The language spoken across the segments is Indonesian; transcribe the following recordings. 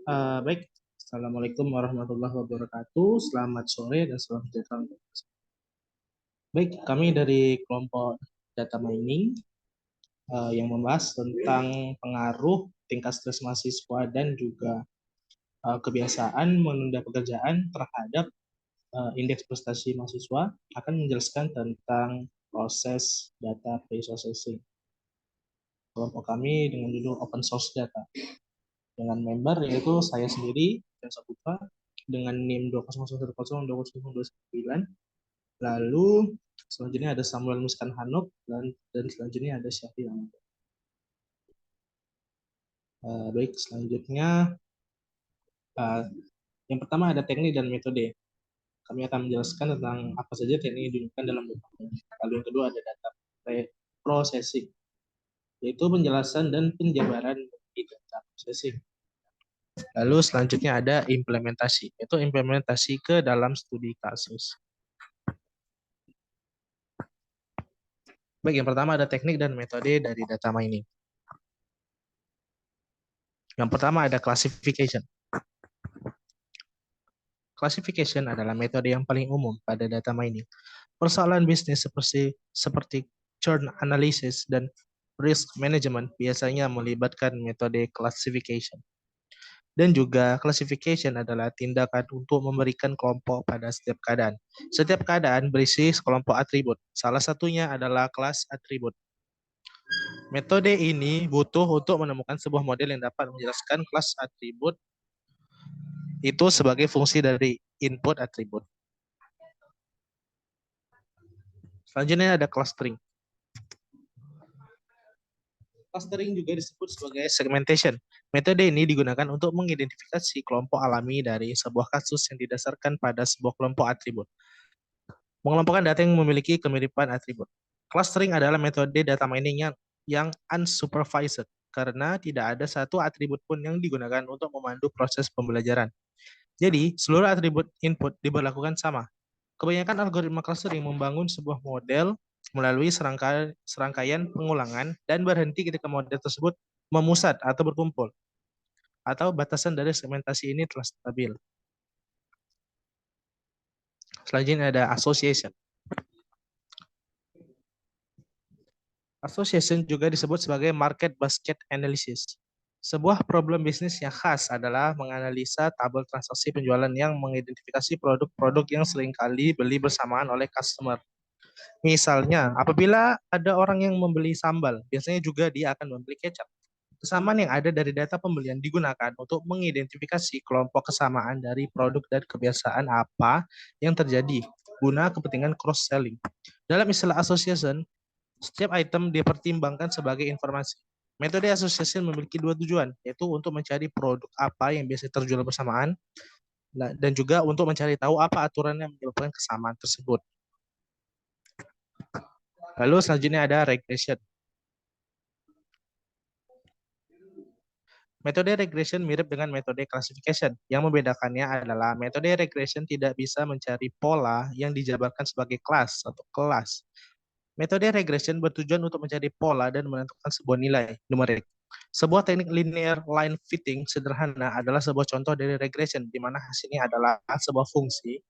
Baik, Assalamualaikum warahmatullahi wabarakatuh. Selamat sore dan selamat sejahtera. Baik, kami dari kelompok data mining yang membahas tentang pengaruh tingkat stres mahasiswa dan juga kebiasaan menunda pekerjaan terhadap indeks prestasi mahasiswa akan menjelaskan tentang proses data pre-processing. Kelompok kami dengan judul Open Source Data. Dengan member yaitu saya sendiri, dan Saputra, dengan NIM 200102029. Lalu selanjutnya ada Samuel Muskan Hanok dan selanjutnya ada Syafi Ramadan. Baik, selanjutnya yang pertama ada teknik dan metode. Kami akan menjelaskan tentang apa saja teknik yang digunakan dalam data. Lalu yang kedua ada data processing, yaitu penjelasan dan penjabaran dari data processing. Lalu selanjutnya ada implementasi, yaitu implementasi ke dalam studi kasus. Baik, yang pertama ada teknik dan metode dari data mining. Yang pertama ada classification. Classification adalah metode yang paling umum pada data mining. Persoalan bisnis seperti churn analysis dan risk management biasanya melibatkan metode classification. Dan juga classification adalah tindakan untuk memberikan kelompok pada setiap keadaan. Setiap keadaan berisi sekelompok atribut. Salah satunya adalah kelas atribut. Metode ini butuh untuk menemukan sebuah model yang dapat menjelaskan kelas atribut itu sebagai fungsi dari input atribut. Selanjutnya ada clustering. Clustering juga disebut sebagai segmentation. Metode ini digunakan untuk mengidentifikasi kelompok alami dari sebuah kasus yang didasarkan pada sebuah kelompok atribut. Mengelompokkan data yang memiliki kemiripan atribut. Clustering adalah metode data mining yang unsupervised karena tidak ada satu atribut pun yang digunakan untuk memandu proses pembelajaran. Jadi, seluruh atribut input diberlakukan sama. Kebanyakan algoritma clustering membangun sebuah model melalui serangkaian pengulangan dan berhenti ketika model tersebut memusat atau berkumpul, atau batasan dari segmentasi ini telah stabil. Selanjutnya ada association. Association juga disebut sebagai market basket analysis. Sebuah problem bisnis yang khas adalah menganalisa tabel transaksi penjualan yang mengidentifikasi produk-produk yang seringkali beli bersamaan oleh customer. Misalnya, apabila ada orang yang membeli sambal, biasanya juga dia akan membeli kecap. Kesamaan yang ada dari data pembelian digunakan untuk mengidentifikasi kelompok kesamaan dari produk dan kebiasaan apa yang terjadi guna kepentingan cross-selling. Dalam istilah association, setiap item dipertimbangkan sebagai informasi. Metode association memiliki dua tujuan, yaitu untuk mencari produk apa yang biasa terjual bersamaan, dan juga untuk mencari tahu apa aturan yang menyebabkan kesamaan tersebut. Lalu selanjutnya ada regression. Metode regression mirip dengan metode classification. Yang membedakannya adalah metode regression tidak bisa mencari pola yang dijabarkan sebagai kelas atau kelas. Metode regression bertujuan untuk mencari pola dan menentukan sebuah nilai numerik. Sebuah teknik linear line fitting sederhana adalah sebuah contoh dari regression, di mana hasilnya adalah sebuah fungsi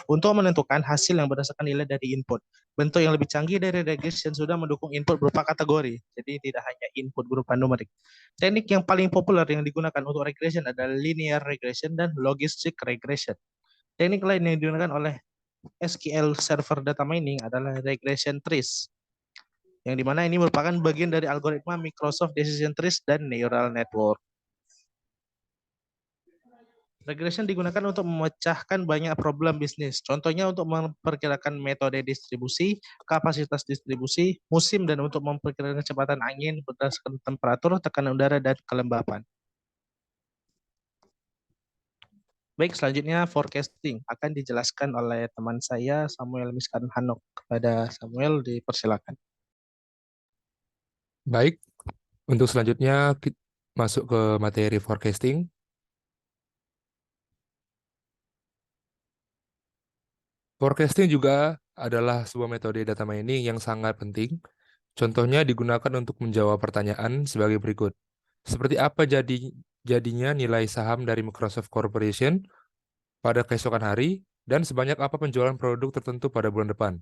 untuk menentukan hasil yang berdasarkan nilai dari input. Bentuk yang lebih canggih dari regression sudah mendukung input berupa kategori, jadi tidak hanya input berupa numerik. Teknik yang paling populer yang digunakan untuk regression adalah linear regression dan logistic regression. Teknik lain yang digunakan oleh SQL Server Data Mining adalah regression trees, yang dimana ini merupakan bagian dari algoritma Microsoft Decision Trees dan Neural Network. Regression digunakan untuk memecahkan banyak problem bisnis. Contohnya untuk memperkirakan metode distribusi, kapasitas distribusi, musim, dan untuk memperkirakan kecepatan angin berdasarkan temperatur, tekanan udara, dan kelembapan. Baik, selanjutnya forecasting akan dijelaskan oleh teman saya Samuel Miskan Hanok. Kepada Samuel dipersilakan. Baik, untuk selanjutnya kita masuk ke materi forecasting. Forecasting juga adalah sebuah metode data mining yang sangat penting. Contohnya digunakan untuk menjawab pertanyaan sebagai berikut. Seperti apa jadinya nilai saham dari Microsoft Corporation pada keesokan hari, dan sebanyak apa penjualan produk tertentu pada bulan depan.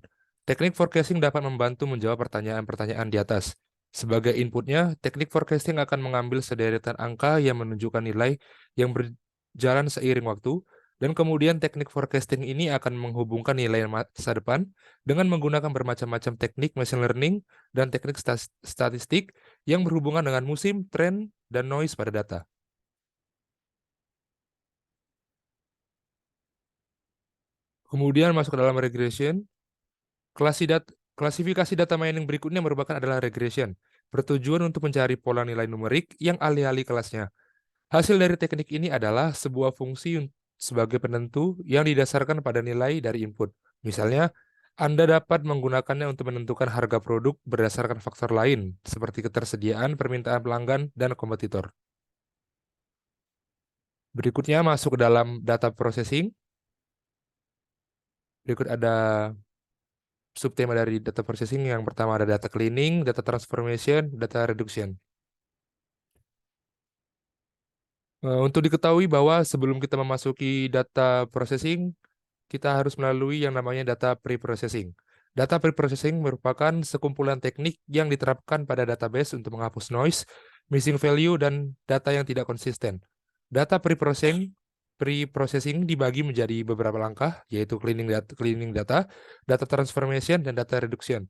Teknik forecasting dapat membantu menjawab pertanyaan-pertanyaan di atas. Sebagai inputnya, teknik forecasting akan mengambil sederetan angka yang menunjukkan nilai yang berjalan seiring waktu, dan kemudian teknik forecasting ini akan menghubungkan nilai masa depan dengan menggunakan bermacam-macam teknik machine learning dan teknik statistik yang berhubungan dengan musim, tren, dan noise pada data. Kemudian masuk ke dalam regression. Klasifikasi data mining berikutnya merupakan adalah regression, bertujuan untuk mencari pola nilai numerik yang alih-alih kelasnya. Hasil dari teknik ini adalah sebuah fungsi sebagai penentu yang didasarkan pada nilai dari input. Misalnya, Anda dapat menggunakannya untuk menentukan harga produk berdasarkan faktor lain, seperti ketersediaan, permintaan pelanggan, dan kompetitor. Berikutnya masuk ke dalam data processing. Berikut ada subtema dari data processing. Yang pertama ada data cleaning, data transformation, data reduction. Untuk diketahui bahwa sebelum kita memasuki data processing, kita harus melalui yang namanya data pre-processing. Data pre-processing merupakan sekumpulan teknik yang diterapkan pada database untuk menghapus noise, missing value, dan data yang tidak konsisten. Data pre-processing dibagi menjadi beberapa langkah, yaitu cleaning data, data transformation, dan data reduction.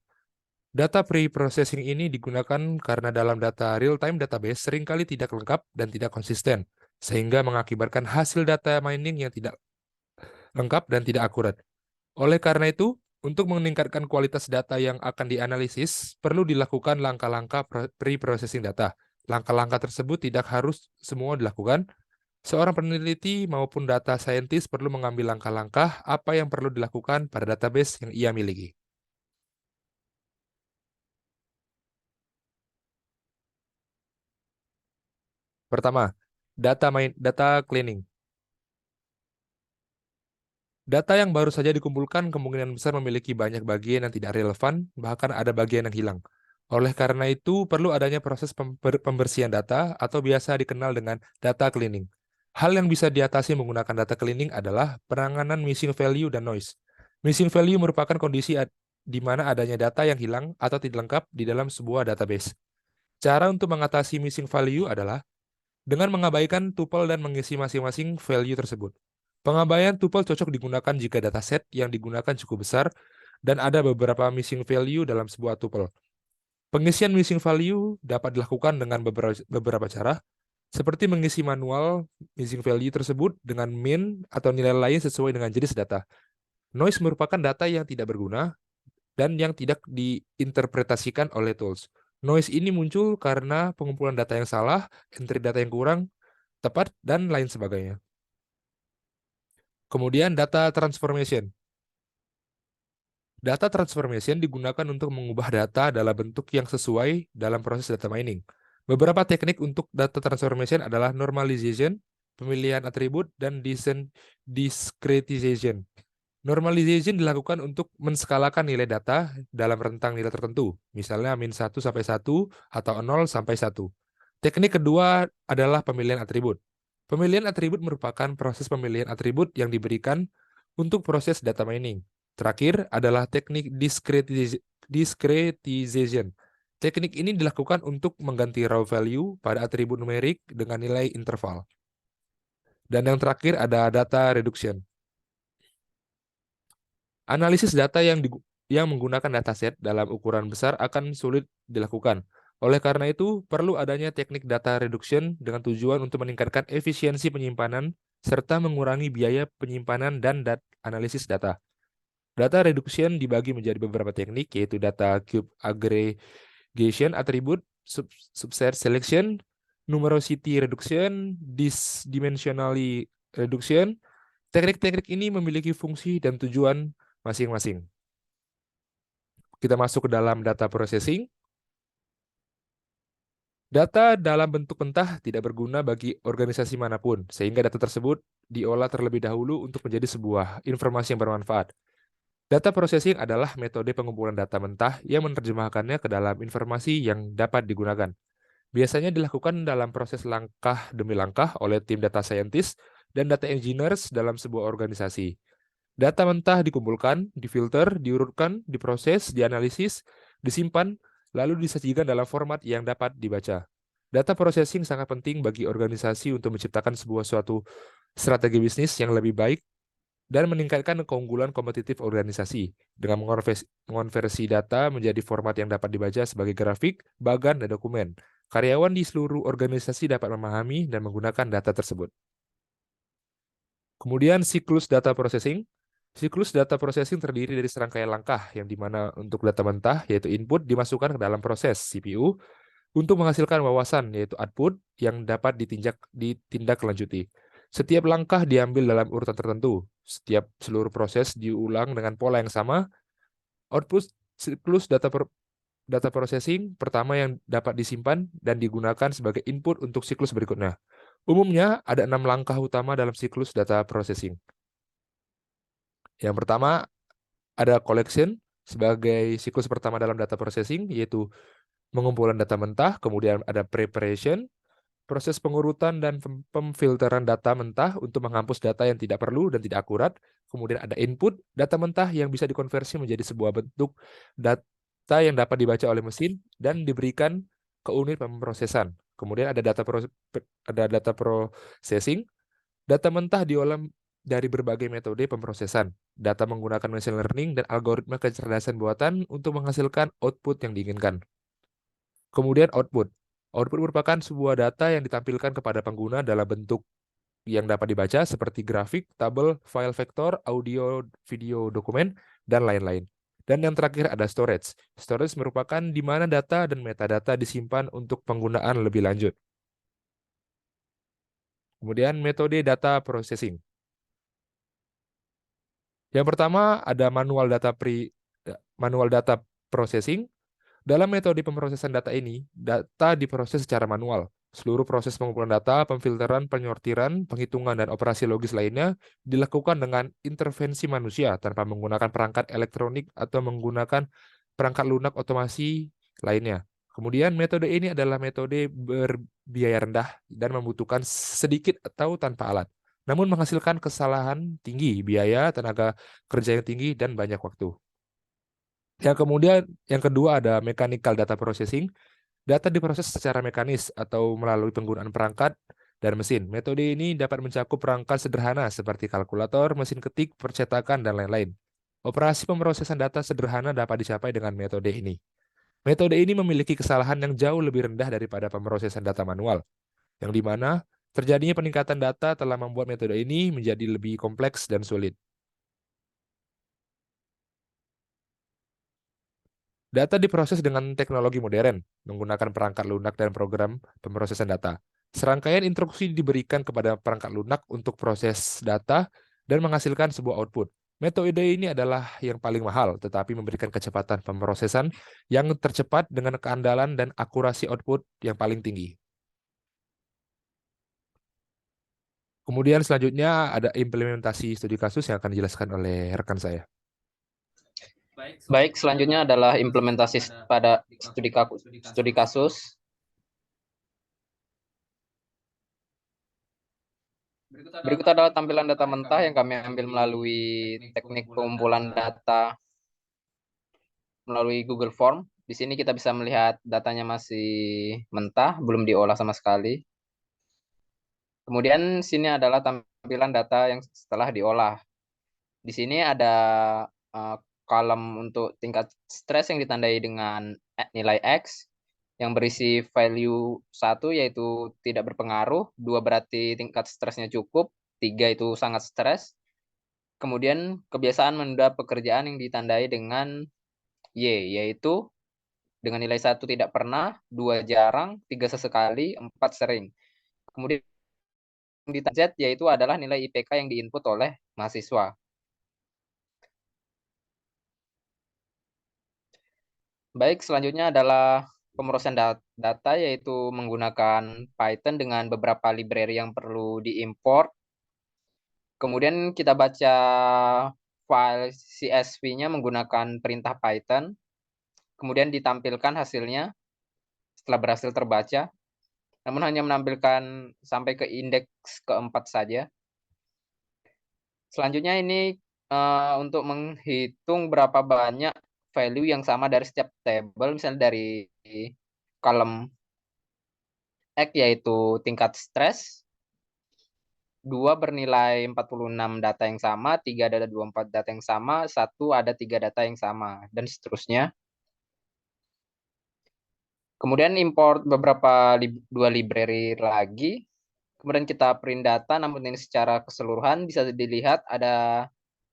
Data pre-processing ini digunakan karena dalam data real-time database seringkali tidak lengkap dan tidak konsisten, sehingga mengakibatkan hasil data mining yang tidak lengkap dan tidak akurat. Oleh karena itu, untuk meningkatkan kualitas data yang akan dianalisis, perlu dilakukan langkah-langkah pre-processing data. Langkah-langkah tersebut tidak harus semua dilakukan. Seorang peneliti maupun data scientist perlu mengambil langkah-langkah apa yang perlu dilakukan pada database yang ia miliki. Pertama, data cleaning. Data yang baru saja dikumpulkan kemungkinan besar memiliki banyak bagian yang tidak relevan, bahkan ada bagian yang hilang. Oleh karena itu, perlu adanya proses pembersihan data atau biasa dikenal dengan data cleaning. Hal yang bisa diatasi menggunakan data cleaning adalah penanganan missing value dan noise. Missing value merupakan kondisi di mana adanya data yang hilang atau tidak lengkap di dalam sebuah database. Cara untuk mengatasi missing value adalah dengan mengabaikan tuple dan mengisi masing-masing value tersebut. Pengabaian tuple cocok digunakan jika dataset yang digunakan cukup besar dan ada beberapa missing value dalam sebuah tuple. Pengisian missing value dapat dilakukan dengan beberapa cara, seperti mengisi manual missing value tersebut dengan min atau nilai lain sesuai dengan jenis data. Noise merupakan data yang tidak berguna dan yang tidak diinterpretasikan oleh tools. Noise ini muncul karena pengumpulan data yang salah, entry data yang kurang tepat, dan lain sebagainya. Kemudian data transformation. Data transformation digunakan untuk mengubah data dalam bentuk yang sesuai dalam proses data mining. Beberapa teknik untuk data transformation adalah normalization, pemilihan atribut, dan discretization. Normalization dilakukan untuk menskalakan nilai data dalam rentang nilai tertentu, misalnya min 1 sampai 1 atau 0 sampai 1. Teknik kedua adalah pemilihan atribut. Pemilihan atribut merupakan proses pemilihan atribut yang diberikan untuk proses data mining. Terakhir adalah teknik discretization. Teknik ini dilakukan untuk mengganti raw value pada atribut numerik dengan nilai interval. Dan yang terakhir ada data reduction. Analisis data yang menggunakan dataset dalam ukuran besar akan sulit dilakukan. Oleh karena itu, perlu adanya teknik data reduction dengan tujuan untuk meningkatkan efisiensi penyimpanan serta mengurangi biaya penyimpanan dan analisis data. Data reduction dibagi menjadi beberapa teknik, yaitu data cube aggregation, attribute, subset selection, numerosity reduction, dimensionally reduction. Teknik-teknik ini memiliki fungsi dan tujuan masing-masing. Kita masuk ke dalam data processing. Data dalam bentuk mentah tidak berguna bagi organisasi manapun, sehingga data tersebut diolah terlebih dahulu untuk menjadi sebuah informasi yang bermanfaat. Data processing adalah metode pengumpulan data mentah yang menerjemahkannya ke dalam informasi yang dapat digunakan. Biasanya dilakukan dalam proses langkah demi langkah oleh tim data scientist dan data engineers dalam sebuah organisasi. Data mentah dikumpulkan, difilter, diurutkan, diproses, dianalisis, disimpan, lalu disajikan dalam format yang dapat dibaca. Data processing sangat penting bagi organisasi untuk menciptakan suatu strategi bisnis yang lebih baik dan meningkatkan keunggulan kompetitif organisasi dengan mengonversi data menjadi format yang dapat dibaca sebagai grafik, bagan, dan dokumen. Karyawan di seluruh organisasi dapat memahami dan menggunakan data tersebut. Kemudian siklus data processing. Siklus data processing terdiri dari serangkaian langkah yang dimana untuk data mentah yaitu input dimasukkan ke dalam proses CPU untuk menghasilkan wawasan yaitu output yang dapat ditindaklanjuti. Setiap langkah diambil dalam urutan tertentu. Setiap seluruh proses diulang dengan pola yang sama. Output siklus data processing pertama yang dapat disimpan dan digunakan sebagai input untuk siklus berikutnya. Umumnya ada 6 langkah utama dalam siklus data processing. Yang pertama ada collection sebagai siklus pertama dalam data processing, yaitu pengumpulan data mentah, kemudian ada preparation, proses pengurutan dan pemfilteran data mentah untuk menghapus data yang tidak perlu dan tidak akurat. Kemudian ada input, data mentah yang bisa dikonversi menjadi sebuah bentuk data yang dapat dibaca oleh mesin dan diberikan ke unit pemrosesan. Kemudian ada data processing, data mentah diolah dari berbagai metode pemrosesan. Data menggunakan machine learning dan algoritma kecerdasan buatan untuk menghasilkan output yang diinginkan. Kemudian output. Output merupakan sebuah data yang ditampilkan kepada pengguna dalam bentuk yang dapat dibaca seperti grafik, tabel, file vektor, audio, video, dokumen, dan lain-lain. Dan yang terakhir ada storage. Storage merupakan di mana data dan metadata disimpan untuk penggunaan lebih lanjut. Kemudian metode data processing. Yang pertama ada manual data processing. Dalam metode pemrosesan data ini, data diproses secara manual. Seluruh proses pengumpulan data, pemfilteran, penyortiran, penghitungan, dan operasi logis lainnya dilakukan dengan intervensi manusia tanpa menggunakan perangkat elektronik atau menggunakan perangkat lunak otomasi lainnya. Kemudian metode ini adalah metode berbiaya rendah dan membutuhkan sedikit atau tanpa alat, namun menghasilkan kesalahan tinggi, biaya, tenaga kerja yang tinggi, dan banyak waktu. Yang kedua ada mechanical data processing. Data diproses secara mekanis atau melalui penggunaan perangkat dan mesin. Metode ini dapat mencakup perangkat sederhana seperti kalkulator, mesin ketik, percetakan, dan lain-lain. Operasi pemrosesan data sederhana dapat dicapai dengan metode ini. Metode ini memiliki kesalahan yang jauh lebih rendah daripada pemrosesan data manual, yang di mana terjadinya peningkatan data telah membuat metode ini menjadi lebih kompleks dan sulit. Data diproses dengan teknologi modern, menggunakan perangkat lunak dan program pemrosesan data. Serangkaian instruksi diberikan kepada perangkat lunak untuk proses data dan menghasilkan sebuah output. Metode ini adalah yang paling mahal, tetapi memberikan kecepatan pemrosesan yang tercepat dengan keandalan dan akurasi output yang paling tinggi. Kemudian selanjutnya ada implementasi studi kasus yang akan dijelaskan oleh rekan saya. Baik, selanjutnya adalah implementasi pada studi kasus. Berikut adalah tampilan data mentah yang kami ambil melalui teknik pengumpulan data melalui Google Form. Di sini kita bisa melihat datanya masih mentah, belum diolah sama sekali. Kemudian sini adalah tampilan data yang setelah diolah. Di sini ada kolom untuk tingkat stres yang ditandai dengan nilai X, yang berisi value 1 yaitu tidak berpengaruh, 2 berarti tingkat stresnya cukup, 3 itu sangat stres. Kemudian kebiasaan menunda pekerjaan yang ditandai dengan Y, yaitu dengan nilai 1 tidak pernah, 2 jarang, 3 sesekali, 4 sering. Kemudian di Z yaitu adalah nilai IPK yang diinput oleh mahasiswa. Baik, selanjutnya adalah pemrosesan data yaitu menggunakan Python dengan beberapa library yang perlu diimport. Kemudian kita baca file CSV-nya menggunakan perintah Python. Kemudian ditampilkan hasilnya setelah berhasil terbaca. namun hanya menampilkan sampai ke indeks keempat saja. Selanjutnya ini untuk menghitung berapa banyak value yang sama dari setiap table, misalnya dari kolom X yaitu tingkat stres, 2 bernilai 46 data yang sama, 3 ada 24 data yang sama, 1 ada 3 data yang sama, dan seterusnya. Kemudian import beberapa dua library lagi. Kemudian kita print data, namun ini secara keseluruhan bisa dilihat ada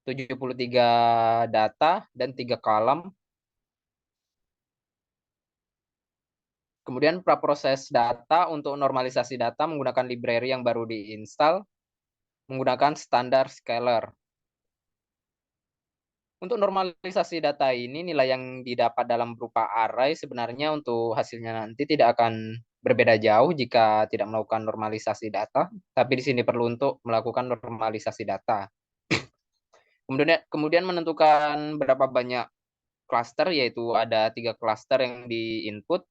73 data dan 3 kolom. Kemudian praproses data untuk normalisasi data menggunakan library yang baru diinstal, menggunakan standar scalar. Untuk normalisasi data ini, nilai yang didapat dalam berupa array sebenarnya untuk hasilnya nanti tidak akan berbeda jauh jika tidak melakukan normalisasi data, tapi di sini perlu untuk melakukan normalisasi data. Kemudian menentukan berapa banyak cluster, yaitu ada 3 cluster yang di input.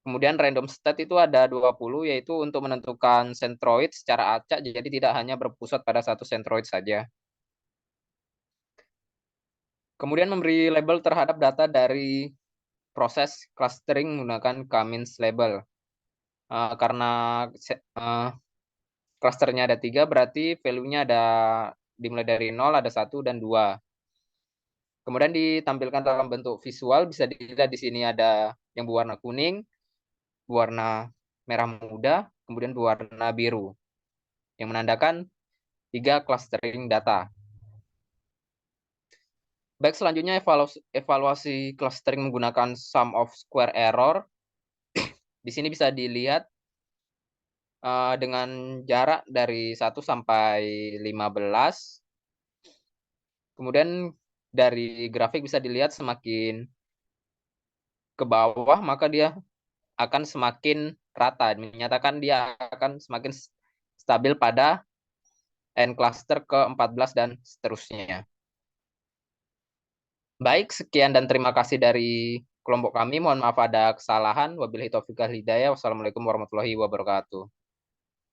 Kemudian random state itu ada 20, yaitu untuk menentukan centroid secara acak, jadi tidak hanya berpusat pada satu centroid saja. Kemudian memberi label terhadap data dari proses clustering menggunakan K-means label. Karena clusternya ada 3, berarti value-nya ada dimulai dari 0, ada 1, dan 2. Kemudian ditampilkan dalam bentuk visual, bisa dilihat di sini ada yang berwarna kuning, berwarna merah muda, kemudian berwarna biru, yang menandakan 3 clustering data. Baik, selanjutnya evaluasi clustering menggunakan sum of square error. Di sini bisa dilihat dengan jarak dari 1 sampai 15. Kemudian dari grafik bisa dilihat semakin ke bawah maka dia akan semakin rata, menyatakan dia akan semakin stabil pada N cluster ke-14 dan seterusnya. Baik, sekian dan terima kasih dari kelompok kami. Mohon maaf ada kesalahan. Wabillahi taufiq wal hidayah. Wassalamualaikum warahmatullahi wabarakatuh.